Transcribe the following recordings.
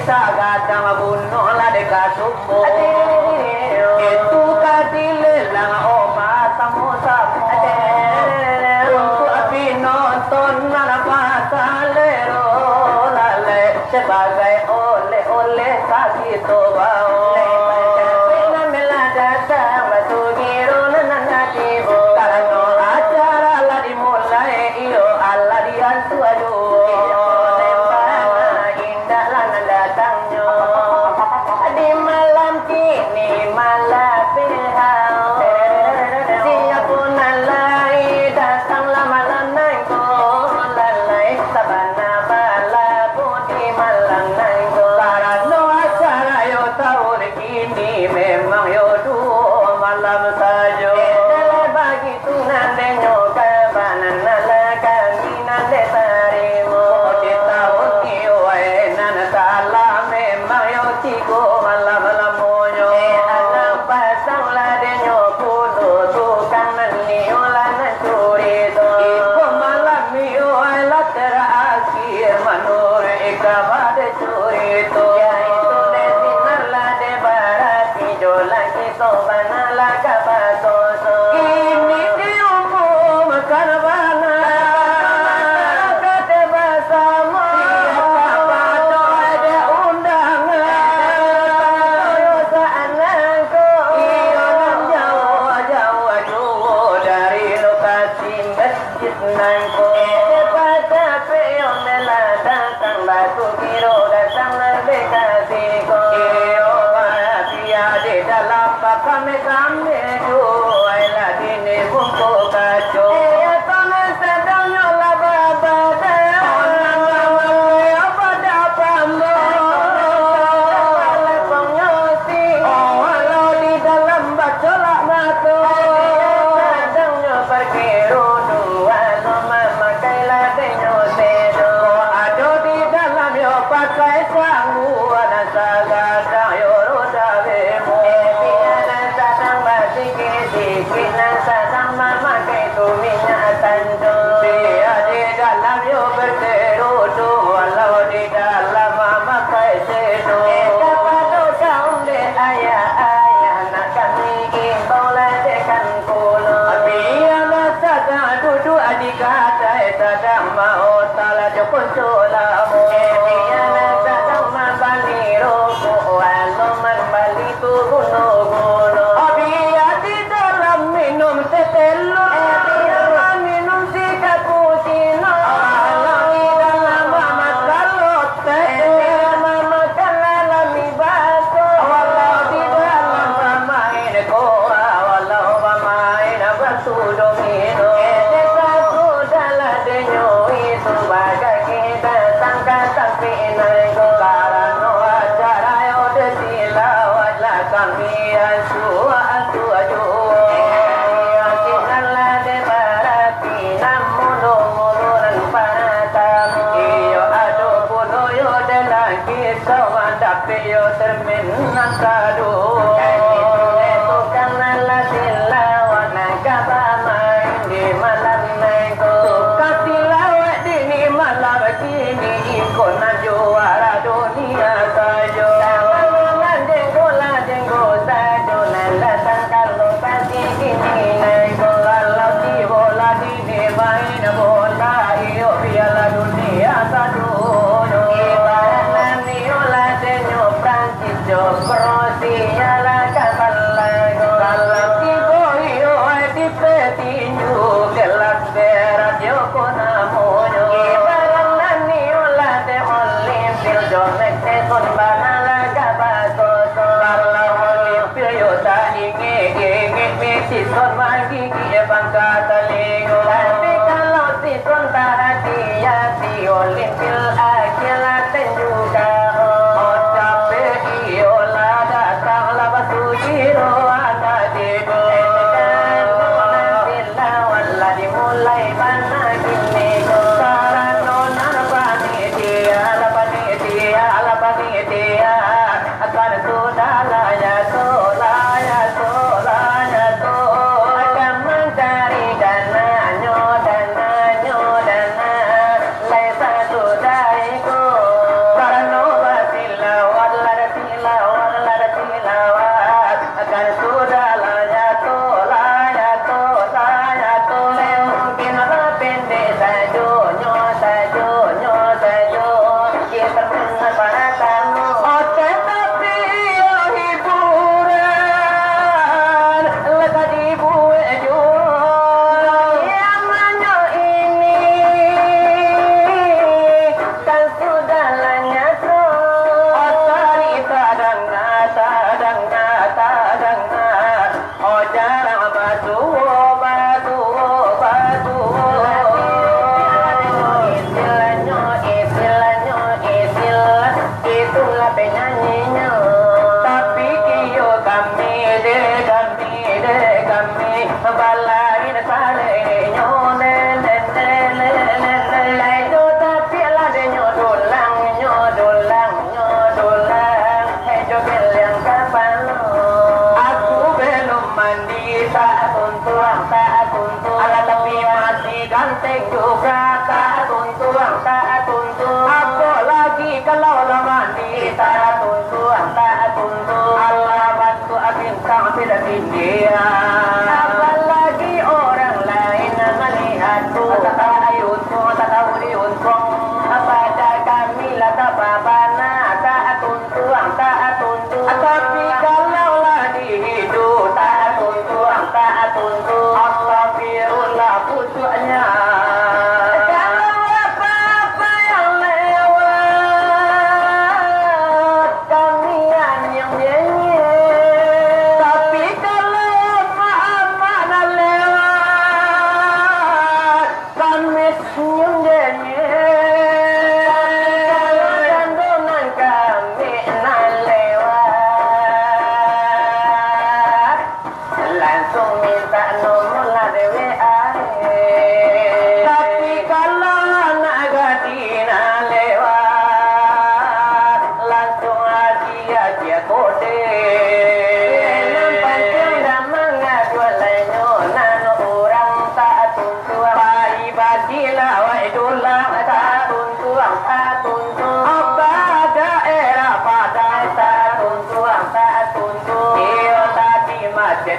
sagadang bunuh lah dekat subuh. Itu kadilelang obat samu-samu. Untuk api nonton mana pasalero lalai sebagai oleh-oleh kasih tobau. Yo,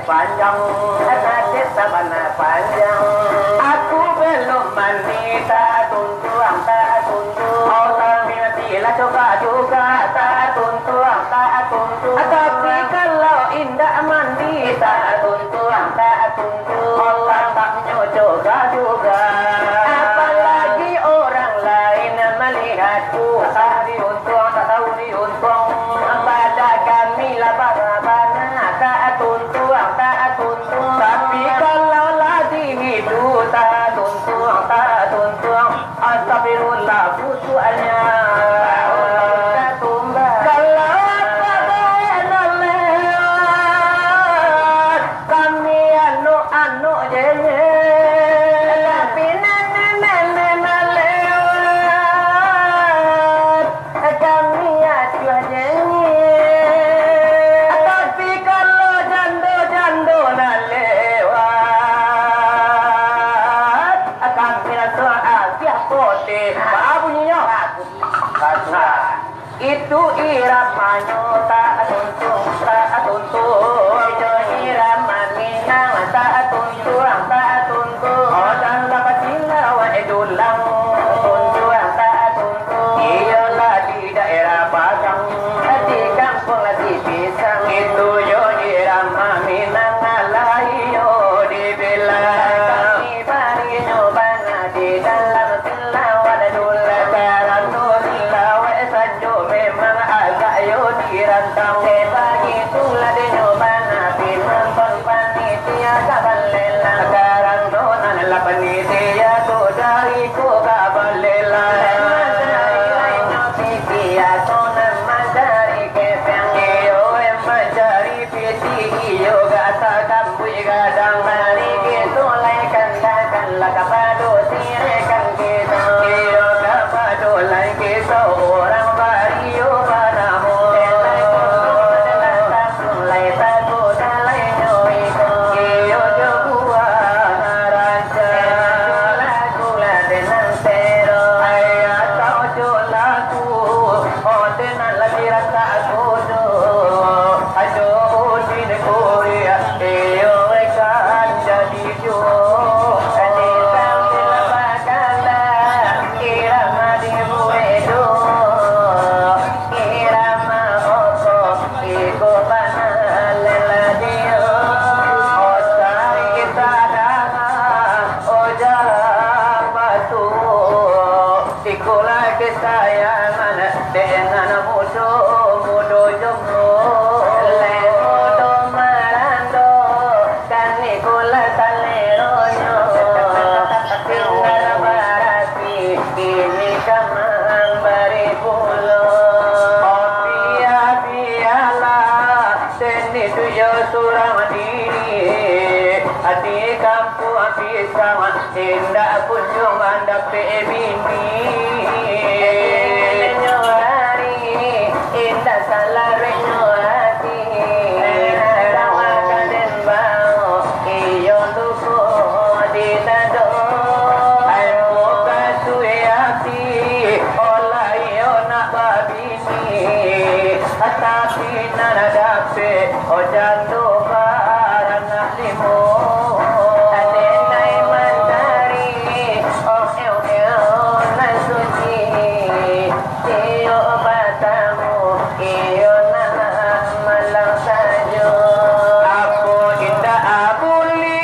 panjang, hati sabana panjang. Aku belum mandi, tak tuntuang, tak tuntung. Oh, tapi matilah coba juga, tak tuntuang, tak tuntung. Tapi kalau indah mandi, tak tuntuang, tak tuntung. Oh, tak juga juga. Apalagi orang lain melihatku, tak diuntung, tak tahu diuntung. Pada kami lah bana, tak tuntuang, tak tuntung. Tapi kalau lagi hidup, tak tuntuang, tak tuntuang. Astagfirullah butuhnya. Kalau apa yang lewat, kami anu je. Tapi nenek lewat, kami acuh je. Tapi kalau jando nak lewat, kami rasa asyik putih. Apa bunyinya? Itu iramanya tak tuntung, tak tuntung. Itu irama Minang tak tuntung, tak tuntung. Oh, dan dapat silawan dulang, tuntung, tak tuntung. Iyalah di daerah Padang, di kampung di Pisang. Itu yo irama Minang alayo dibilang. Kami bari nyobana di dalam tilawat dulang. Karena tilawat saja memang agak yo dirantang. Bagi itulah di nyobana pinambang panitia kabalelang. Sekarang donan la panitia tu dari ku kabalelang. Orang bario banaho lai tago dalai nyoi iyo jogua raja lagu la denan tero aya tau jolaku oh denan lagi rasa godo ajo din korea iyo kan jadi jo ane sambil bagala irama di buedo irama opo iko banalela dio osari kitadana ojah batu ikola kesayangan dengan mudo jomblo lemodo marando kan ikola taleronyo tinggal barati ini kamang bari pulo bialah seni tuyo surang diri hati kampung pisang indah kunjung andap bini nyori indah salah nyori rawakan den bau iyo luko di tado ay muka suyati ola iyo nak babini tapi nanadape ojando barang limo adenai mandari oh nan suci iyo batamu iyo nana malang sajo aku indah abuli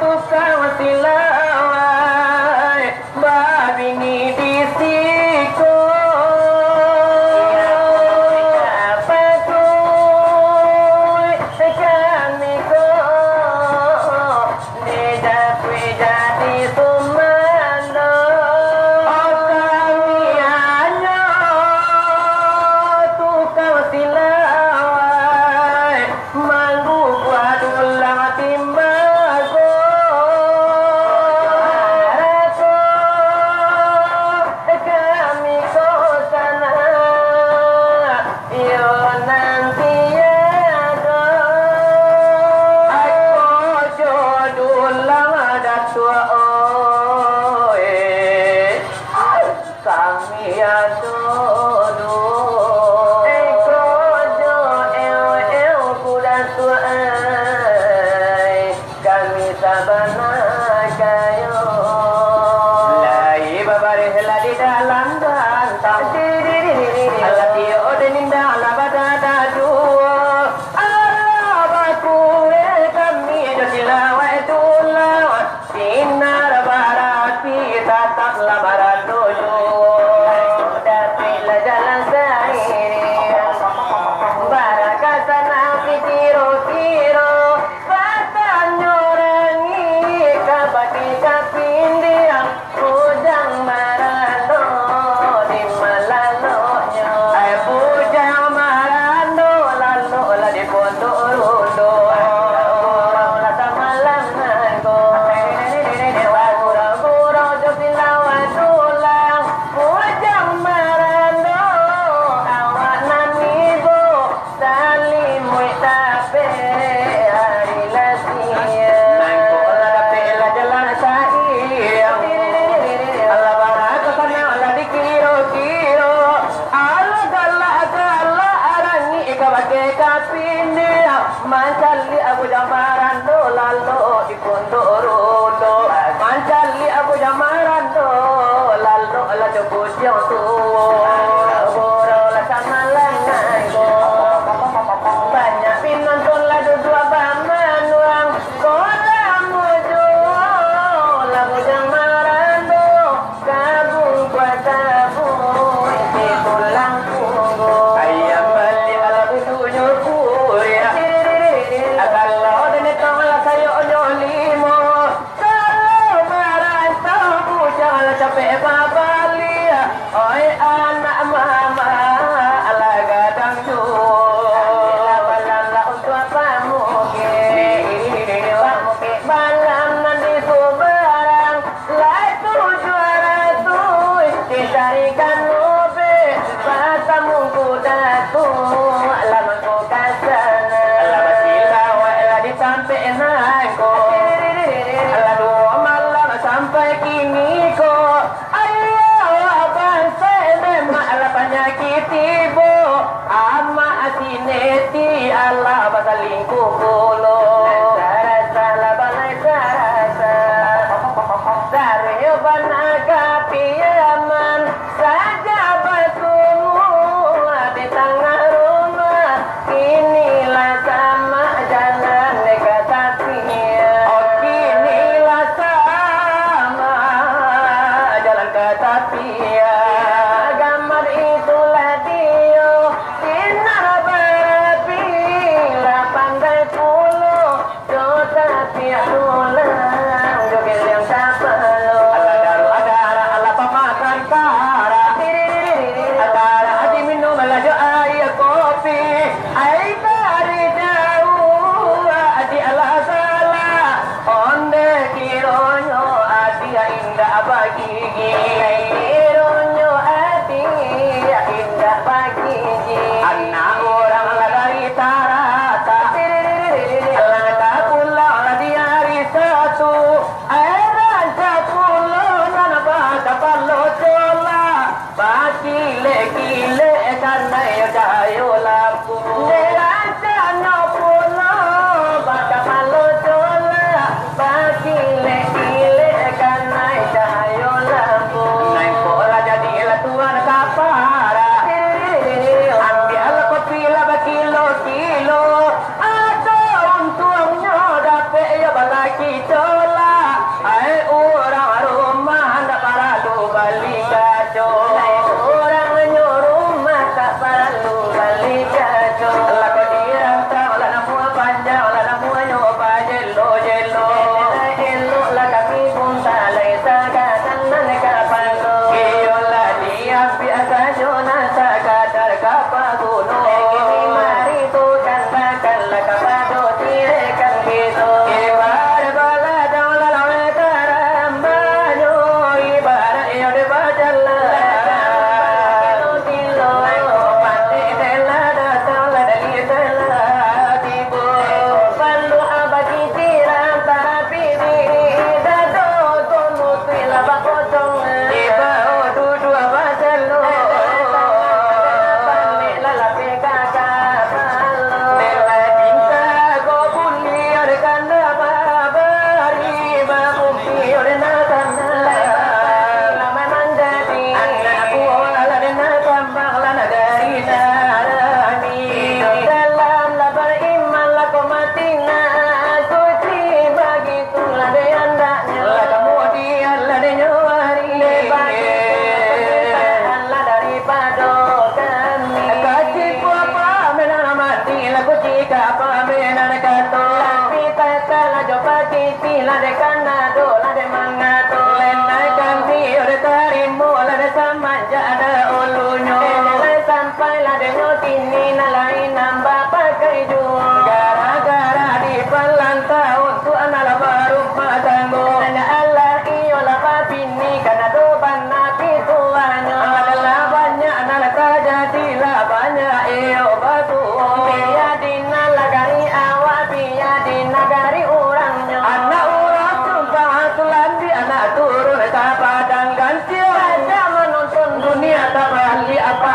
tukang silawai babini disiko ke kapini mancali Abu Jamarando lalu di Pondorondo mancali Abu Jamarando lalu la jebut yang tuh boro la sama langai go banyak pinonton la dua baman wang kola mojo Abu Jamarando kabung kuatabu di tulang punggo ayam bali ala butunya kuya kalau dene tongla sayo nyolimo kalau marasa bujang la capek babali oi anak mama ala gadang ju la untuk apa muke muke malam nanti subarang lai tu juara tu dicarikan lobe matamu kudatu lama ko kasana lama silawa la disampai nangko ala dua malam sampai kini ko ayo abang saya ala penyakit ibu ama asineti ala basalingku kulo rasa la balai rasa dari banaga piaman saja bertemu di tengah rumah inilah sama jalan dekat hatinya oh inilah sama jalan ke hatinya gambar itulah dia sinar berapi lah pandai puluh dosa tiap ulang joget yang sapalo ala daru adara ala pamakan kara adara adi minum lajo air kopi air dari jauh adi ala salah onde kironyo adi indah bagi kironyo adi indah bagi anak orang dari tarata lada pulau ladi hari satu raja pulau nana bata palo cola baki lekile karena ya jayo lampu raja no pulau bata palo cola baki lekile karena ya jayo lampu naik bola jadi tuan kapara ambil kopi lah berkilo kilo atau untungnya dapat ya balaki cola ai orang rumah tak perlu beli kacau orang rumah tak perlu beli kacau lah kau dirang tak lah namu panjang lah namu nyoba jelo jelo jelo lah kami pun tak lesa katan nak palo kiola dia biasa jona sakadar kapa gunung mari tu kan bakal lah kapado tirekan gitu ibar bala daula lawe tarambanyo ibar yo de bajalla tilo pati dela datala dali dela tibo palu abagi tiram tapi di dado tonu tila bakotong iba dudu abajalo la pega kapalo dela tinta go bunyi ada kanda babari bumpi ada nakanda lama mandati anak buah la dena tambang la dari darani dalam la beriman la komatina suci bagi tulah de andanya la kemudian la de nyawari la daripada kami kaji apa menana mati la kuci apa menana kato tapi tata la coba titi la de kanado la de mangato lenai kanti ode tarimu la de samanja ada ulunyo la sampai la de nyotini na lain nambah pakai jual gara-gara di pelanta untuk anak la baru matanggo ana Allah iyo la papini kana do banati tuanya adalah banyak anak jadi la banyak iyo batu biya di nalagari awak biya di nagari orangnya anak orang sumpah tulan di anak turun tak padang ganti saja menonton dunia tak bali apa